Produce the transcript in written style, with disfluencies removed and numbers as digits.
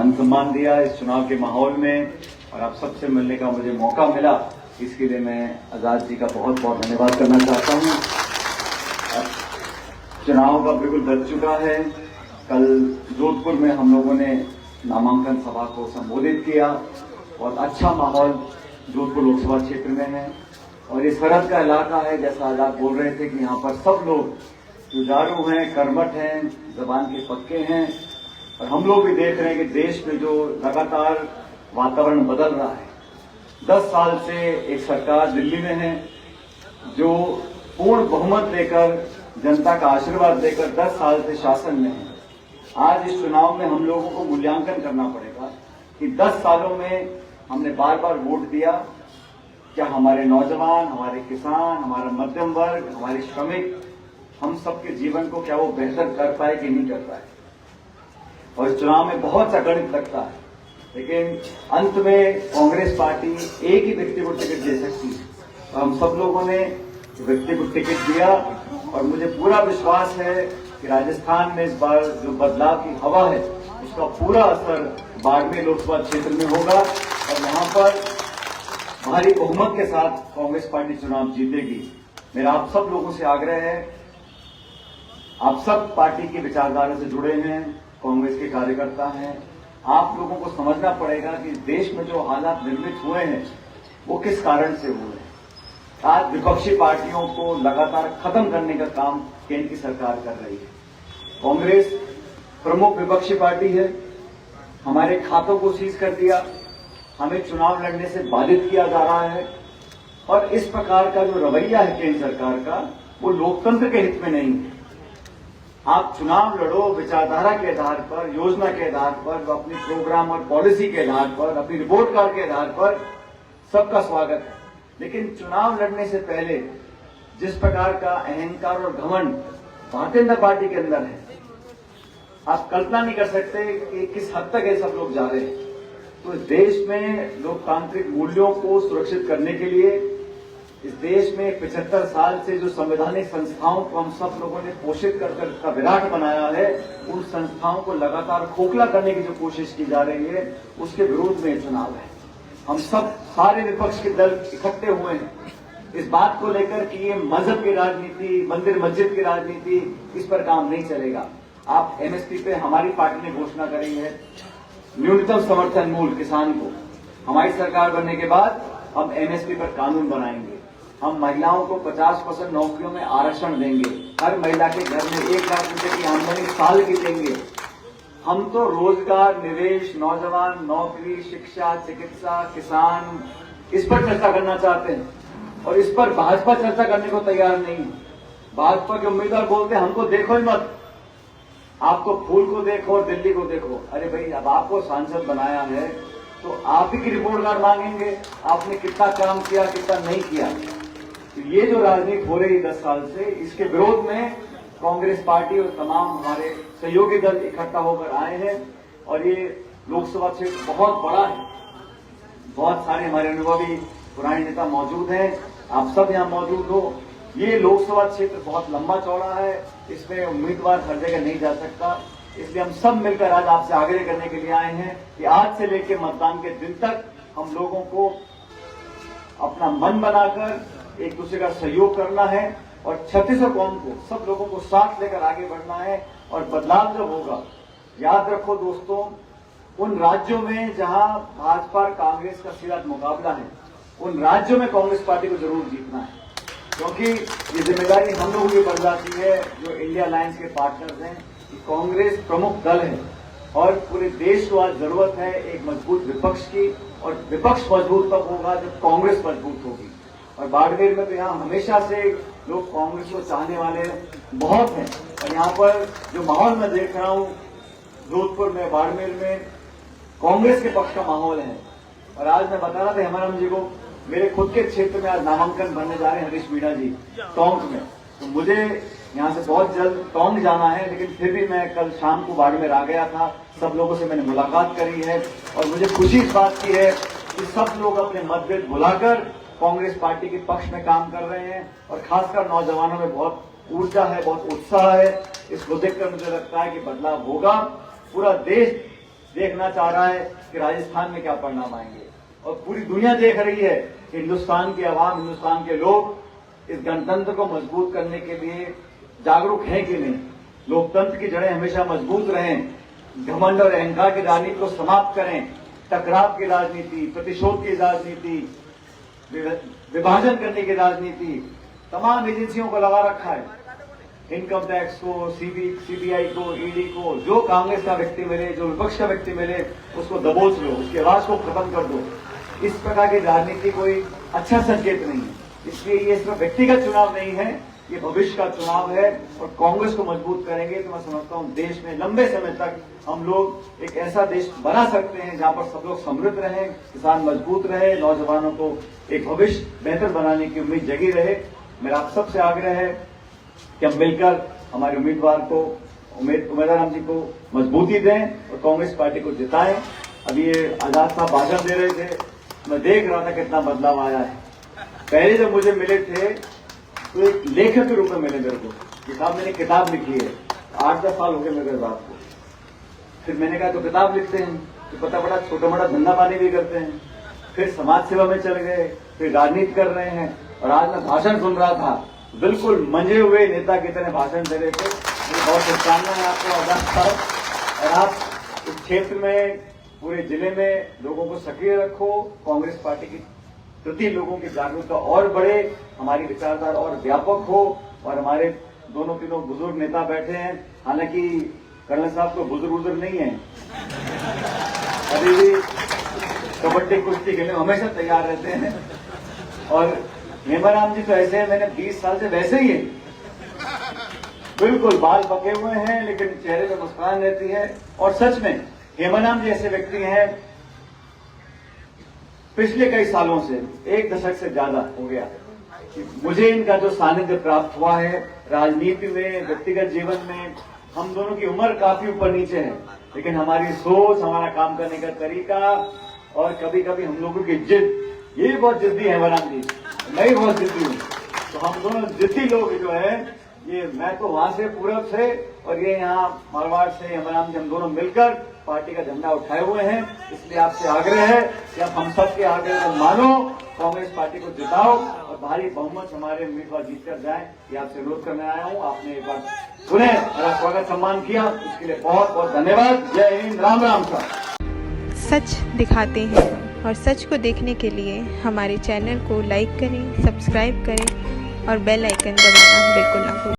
मान सम्मान दिया इस चुनाव के माहौल में और आप सबसे मिलने का मुझे मौका मिला, इसके लिए मैं आजाद जी का बहुत बहुत धन्यवाद करना चाहता हूं। चुनाव का बिल्कुल बच चुका है। कल जोधपुर में हम लोगों ने नामांकन सभा को संबोधित किया। बहुत अच्छा माहौल जोधपुर लोकसभा क्षेत्र में है और ये सरहद का इलाका है। जैसा आजाद बोल रहे थे कि यहाँ पर सब लोग जुझारू हैं, कर्मठ हैं, जबान के पक्के हैं और हम लोग भी देख रहे हैं कि देश में जो लगातार वातावरण बदल रहा है। 10 साल से एक सरकार दिल्ली में है जो पूर्ण बहुमत लेकर, जनता का आशीर्वाद देकर 10 साल से शासन में है। आज इस चुनाव में हम लोगों को मूल्यांकन करना पड़ेगा कि 10 सालों में हमने बार बार वोट दिया, क्या हमारे नौजवान, हमारे किसान, हमारा मध्यम वर्ग, हमारे श्रमिक, हम सबके जीवन को क्या वो बेहतर कर पाए कि नहीं कर पाए। और इस चुनाव में बहुत सा गणित लगता है, लेकिन अंत में कांग्रेस पार्टी एक ही व्यक्ति को टिकट दे सकती है। तो हम सब लोगों ने व्यक्ति को टिकट दिया और मुझे पूरा विश्वास है कि राजस्थान में इस बार जो बदलाव की हवा है उसका पूरा असर बाड़मेर लोकसभा क्षेत्र में होगा और यहाँ पर भारी बहुमत के साथ कांग्रेस पार्टी चुनाव जीतेगी। मेरा आप सब लोगों से आग्रह है, आप सब पार्टी की विचारधारा से जुड़े हैं, कांग्रेस के कार्यकर्ता हैं, आप लोगों को समझना पड़ेगा कि देश में जो हालात निर्मित हुए हैं वो किस कारण से हुए हैं। आज विपक्षी पार्टियों को लगातार खत्म करने का काम केंद्र की सरकार कर रही है। कांग्रेस प्रमुख विपक्षी पार्टी है, हमारे खातों को सीज कर दिया, हमें चुनाव लड़ने से बाधित किया जा रहा है और इस प्रकार का जो रवैया है केंद्र सरकार का वो लोकतंत्र के हित में नहीं है। आप चुनाव लड़ो विचारधारा के आधार पर, योजना के आधार पर, अपनी प्रोग्राम और पॉलिसी के आधार पर, अपनी रिपोर्ट कार्ड के आधार पर, सबका स्वागत है। लेकिन चुनाव लड़ने से पहले जिस प्रकार का अहंकार और घमंड भारतीय जनता पार्टी के अंदर है, आप कल्पना नहीं कर सकते कि किस हद तक ये सब लोग जा रहे हैं। तो इस देश में लोकतांत्रिक मूल्यों को सुरक्षित करने के लिए, इस देश में 75 साल से जो संवैधानिक संस्थाओं को हम सब लोगों ने पोषित कर का विराट बनाया है, उन संस्थाओं को लगातार खोखला करने की जो कोशिश की जा रही है, उसके विरोध में चुनाव है। हम सब सारे विपक्ष के दल इकट्ठे हुए हैं इस बात को लेकर कि ये मजहब की राजनीति, मंदिर मस्जिद की राजनीति, इस पर काम नहीं चलेगा। आप एमएसपी पे हमारी पार्टी ने घोषणा करी है, न्यूनतम समर्थन मूल्य किसान को। हमारी सरकार बनने के बाद हम एमएसपी पर कानून बनाएंगे। हम महिलाओं को 50% नौकरियों में आरक्षण देंगे। हर महिला के घर में 1 लाख रुपए की आमदनी साल की देंगे। हम तो रोजगार, निवेश, नौजवान, नौकरी, शिक्षा, चिकित्सा, किसान, इस पर चर्चा करना चाहते हैं और इस पर भाजपा चर्चा करने को तैयार नहीं है। भाजपा के उम्मीदवार बोलते हैं हमको देखो ही मत, आपको फूल को देखो और दिल्ली को देखो। अरे भाई, अब आपको सांसद बनाया है तो आप ही की रिपोर्ट कार्ड मांगेंगे, आपने कितना काम किया, कितना नहीं किया। तो ये जो राजनीति हो रही है 10 साल से, इसके विरोध में कांग्रेस पार्टी और तमाम हमारे सहयोगी दल इकट्ठा होकर आए हैं और ये लोकसभा क्षेत्र बहुत बड़ा है। बहुत सारे हमारे अनुभवी पुराने नेता मौजूद हैं, आप सब यहाँ मौजूद हो। ये लोकसभा क्षेत्र बहुत लंबा चौड़ा है, इसमें उम्मीदवार हर जगह नहीं जा सकता। इसलिए हम सब मिलकर आज आपसे आग्रह करने के लिए आए हैं कि आज से लेकर मतदान के दिन तक हम लोगों को अपना मन बनाकर एक दूसरे का सहयोग करना है और 36 कौम को, सब लोगों को साथ लेकर आगे बढ़ना है। और बदलाव जब होगा, याद रखो दोस्तों, उन राज्यों में जहां भाजपा और कांग्रेस का सीधा मुकाबला है, उन राज्यों में कांग्रेस पार्टी को जरूर जीतना है, क्योंकि ये जिम्मेदारी हम लोगों की बढ़ जाती है जो इंडिया अलायंस के पार्टनर्स हैं। कांग्रेस प्रमुख दल है और पूरे देश को आज जरूरत है एक मजबूत विपक्ष की, और विपक्ष मजबूत तब होगा जब कांग्रेस मजबूत होगी। और बाड़मेर में तो यहाँ हमेशा से लोग कांग्रेस को चाहने वाले बहुत हैं और यहाँ पर जो माहौल मैं देख रहा हूँ जोधपुर में, बाड़मेर में कांग्रेस के पक्ष का माहौल है। और आज मैं बता रहा था हेमाराम जी को, मेरे खुद के क्षेत्र में आज नामांकन भरने जा रहे हैं हरीश मीणा जी टोंक में, तो मुझे यहाँ से बहुत जल्द टोंक जाना है, लेकिन फिर भी मैं कल शाम को बाड़मेर आ गया था। सब लोगों से मैंने मुलाकात करी है और मुझे खुशी इस बात की है कि सब लोग अपने मतभेद भुलाकर कांग्रेस पार्टी के पक्ष में काम कर रहे हैं और खासकर नौजवानों में बहुत ऊर्जा है, बहुत उत्साह है। इसको देखकर मुझे लगता है कि बदलाव होगा। पूरा देश देखना चाह रहा है कि राजस्थान में क्या परिणाम आएंगे, और पूरी दुनिया देख रही है कि हिंदुस्तान की आवाम, हिंदुस्तान के लोग इस गणतंत्र को मजबूत करने के लिए जागरूक हैं कि नहीं। लोकतंत्र की जड़ें हमेशा मजबूत रहें, घमंड और अहंकार की राजनीति को समाप्त करें, टकराव की राजनीति, प्रतिशोध की राजनीति, विभाजन करने की राजनीति तमाम एजेंसियों को लगा रखा है। इनकम टैक्स को, सीबीआई को, ईडी को, जो कांग्रेस का व्यक्ति मिले, जो विपक्ष का व्यक्ति मिले, उसको दबोच लो, उसकी आवाज को खत्म कर दो। इस प्रकार की राजनीति कोई अच्छा संकेत नहीं है। इसलिए ये सिर्फ व्यक्तिगत चुनाव नहीं है, ये भविष्य का चुनाव है, और कांग्रेस को मजबूत करेंगे तो मैं समझता हूं देश में लंबे समय तक हम लोग एक ऐसा देश बना सकते हैं जहां पर सब लोग समृद्ध रहें, किसान मजबूत रहे, नौजवानों को एक भविष्य बेहतर बनाने की उम्मीद जगी रहे। मेरा आप सबसे आग्रह है कि हम मिलकर हमारे उम्मीदवार को, उमेदवार राम जी को मजबूती दें और कांग्रेस पार्टी को जिताएं। अभी ये आजाद साहब भाषण दे रहे थे, मैं देख रहा था कितना बदलाव आया है। पहले जब मुझे मिले थे तो एक लेखक के रूप में मिले मेरे को कि साहब मैंने किताब लिखी है, 8-10 साल हो गए मेरे बात को। फिर मैंने कहा तो किताब लिखते हैं, तो पता पड़ा छोटा मोटा धंधा पानी भी करते हैं। फिर समाज सेवा में चल गए, फिर राजनीति कर रहे हैं, और आज मैं भाषण सुन रहा था, बिल्कुल मंजे हुए नेता की तरह भाषण दे रहे थे। मुझे बहुत शुभकामनाएं हैं आपको आजाद साहब, और आप इस क्षेत्र में, पूरे जिले में लोगों को सक्रिय रखो, कांग्रेस पार्टी की प्रति लोगों की जागरूकता और बढ़े, हमारी विचारधारा और व्यापक हो। और हमारे दोनों तीनों बुजुर्ग नेता बैठे हैं, हालांकि कर्नल साहब तो बुजुर्ग नहीं है, अभी भी कबड्डी कुश्ती खेलने हमेशा तैयार रहते हैं। और हेमाराम जी तो ऐसे हैं, मैंने 20 साल से वैसे ही है, बिल्कुल बाल पके हुए हैं लेकिन चेहरे पे मुस्कान रहती है। और सच में हेमाराम जी ऐसे व्यक्ति हैं, पिछले कई सालों से, 1 दशक से ज्यादा हो गया, मुझे इनका जो सानिध्य प्राप्त हुआ है राजनीति में, व्यक्तिगत जीवन में। हम दोनों की उम्र काफी ऊपर नीचे है, लेकिन हमारी सोच, हमारा काम करने का तरीका, और कभी कभी हम लोगों की जिद, ये बहुत जिद्दी है हेमाराम जी, मैं भी बहुत जिद्दी हूँ। तो हम दोनों जिद्दी लोग जो है, ये मैं तो वहां से पूरब से और ये यहाँ मारवाड़ से हेमाराम जी, हम दोनों मिलकर पार्टी का झंडा उठाए हुए हैं। इसलिए आपसे आग्रह है कि आप हम सब के आग्रह को मानो, कांग्रेस पार्टी को जिताओ और भारी बहुमत हमारे उम्मीदवार जीत कर जाए। ये आपसे अनुरोध करने आया हूँ। आपने एक बार सुने, मेरा स्वागत सम्मान किया, उसके लिए बहुत बहुत धन्यवाद। जय हिंद, राम राम साहब। सच दिखाते हैं और सच को देखने के लिए हमारे चैनल को लाइक करें, सब्सक्राइब करें और बेल आइकन दबाना बिल्कुल ना भूलें।